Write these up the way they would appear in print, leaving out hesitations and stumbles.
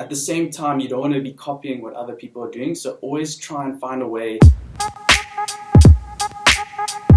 at the same time, you don't want to be copying what other people are doing, so always try and find a way.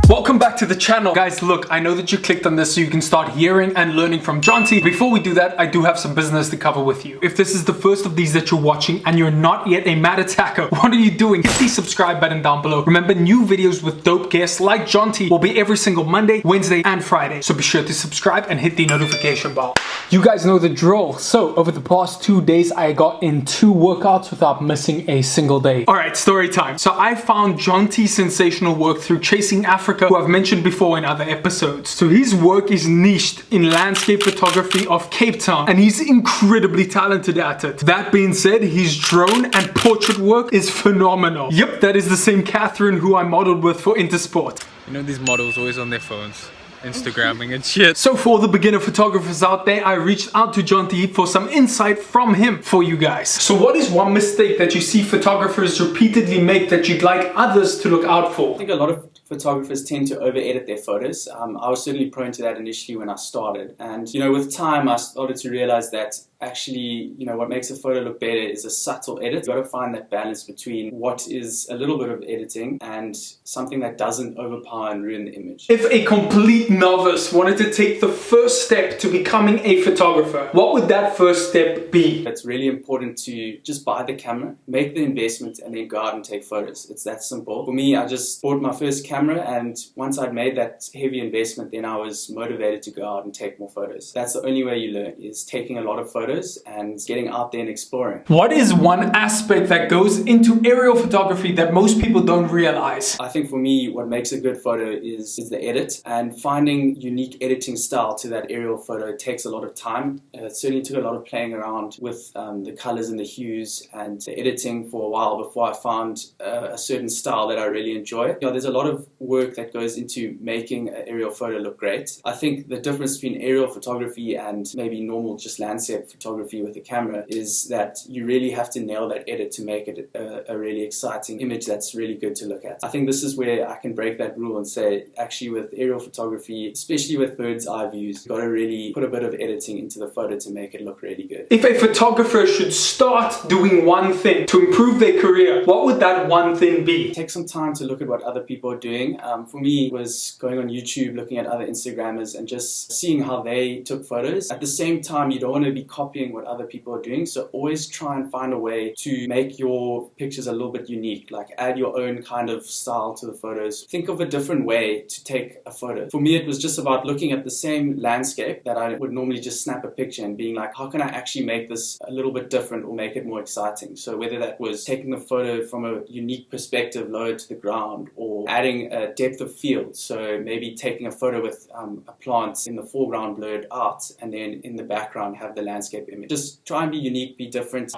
Welcome back to the channel. Guys, look, I know that you clicked on this so you can start hearing and learning from Jonty. Before we do that, I do have some business to cover with you. If this is the first of these that you're watching and you're not yet a Matt attacker, what are you doing? Hit the subscribe button down below. Remember, new videos with dope guests like Jonty will be every single Monday, Wednesday, and Friday. So be sure to subscribe and hit the notification bell. You guys know the drill. So over the past 2 days, I got in 2 workouts without missing a single day. All right, story time. So I found Jonty's sensational work through Chasing Africa, who I've mentioned before in other episodes. So his work is niched in landscape photography of Cape Town, and he's incredibly talented at it. That being said, his drone and portrait work is phenomenal. Yep, that is the same Catherine who I modeled with for Intersport. You know, these models always on their phones, Instagramming and shit. So for the beginner photographers out there, I reached out to Jonty for some insight from him for you guys. So what is one mistake that you see photographers repeatedly make that you'd like others to look out for? I think a lot of photographers tend to over-edit their photos. I was certainly prone to that initially when I started. And, with time, I started to realize that actually, what makes a photo look better is a subtle edit. You've got to find that balance between what is a little bit of editing and something that doesn't overpower and ruin the image. If a complete novice wanted to take the first step to becoming a photographer, what would that first step be? It's really important to just buy the camera, make the investment, and then go out and take photos. It's that simple. For me, I just bought my first camera, and once I'd made that heavy investment, then I was motivated to go out and take more photos. That's the only way you learn, is taking a lot of photos and getting out there and exploring. What is one aspect that goes into aerial photography that most people don't realize? I think for me, what makes a good photo is the edit, and finding unique editing style to that aerial photo takes a lot of time. It certainly took a lot of playing around with the colors and the hues and the editing for a while before I found a certain style that I really enjoy. There's a lot of work that goes into making an aerial photo look great. I think the difference between aerial photography and maybe normal just landscape photography with the camera is that you really have to nail that edit to make it a really exciting image that's really good to look at. I think this is where I can break that rule and say, actually with aerial photography, especially with bird's eye views, you've got to really put a bit of editing into the photo to make it look really good. If a photographer should start doing one thing to improve their career, what would that one thing be? Take some time to look at what other people are doing. For me, it was going on YouTube, looking at other Instagrammers and just seeing how they took photos. At the same time, you don't want to be copying what other people are doing, so always try and find a way to make your pictures a little bit unique, like add your own kind of style to the photos. Think of a different way to take a photo. For me, it was just about looking at the same landscape that I would normally just snap a picture and being like, how can I actually make this a little bit different or make it more exciting? So whether that was taking the photo from a unique perspective lower to the ground, or adding a depth of field, so maybe taking a photo with a plant in the foreground blurred out and then in the background have the landscape image. Just try and be unique, be different.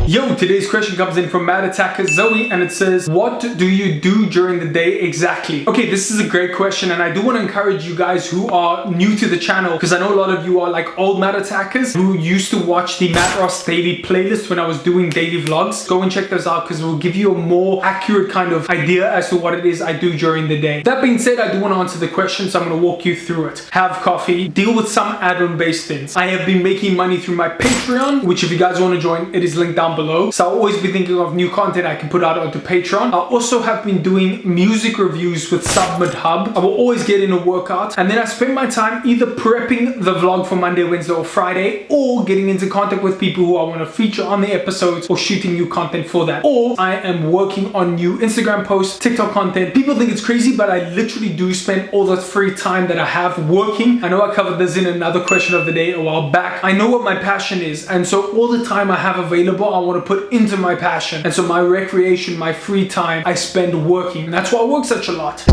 Yo, today's question comes in from Mad Attacker Zoe, and it says, what do you do during the day exactly? Okay, this is a great question, and I do want to encourage you guys who are new to the channel, because I know a lot of you are like old Mad Attackers who used to watch the Matt Ross daily playlist when I was doing daily vlogs. Go and check those out, because it will give you a more accurate kind of idea as to what it is I do during the day. That being said, I do want to answer the question, so I'm going to walk you through it. Have coffee, deal with some add-on based things. I have been making money through my Patreon, which if you guys want to join, it is linked down below. So I'll always be thinking of new content I can put out onto Patreon. I also have been doing music reviews with Submit Hub. I will always get in a workout, and then I spend my time either prepping the vlog for Monday, Wednesday, or Friday, or getting into contact with people who I want to feature on the episodes, or shooting new content for that. Or I am working on new Instagram posts, TikTok content. People think it's crazy, but I literally do spend all the free time that I have working. I know I covered this in another question of the day a while back. I know what my passion is, and so all the time I have available, I want to put into my passion. And so my recreation, my free time, I spend working. And that's why I work such a lot.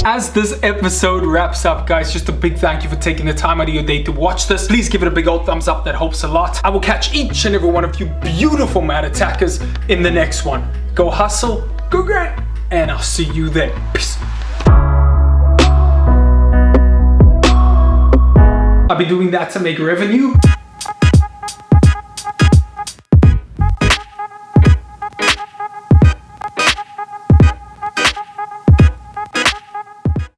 As this episode wraps up, guys, just a big thank you for taking the time out of your day to watch this. Please give it a big old thumbs up, that helps a lot. I will catch each and every one of you beautiful Mad Attackers in the next one. Go hustle, go great, and I'll see you there. Peace. I'll be doing that to make revenue.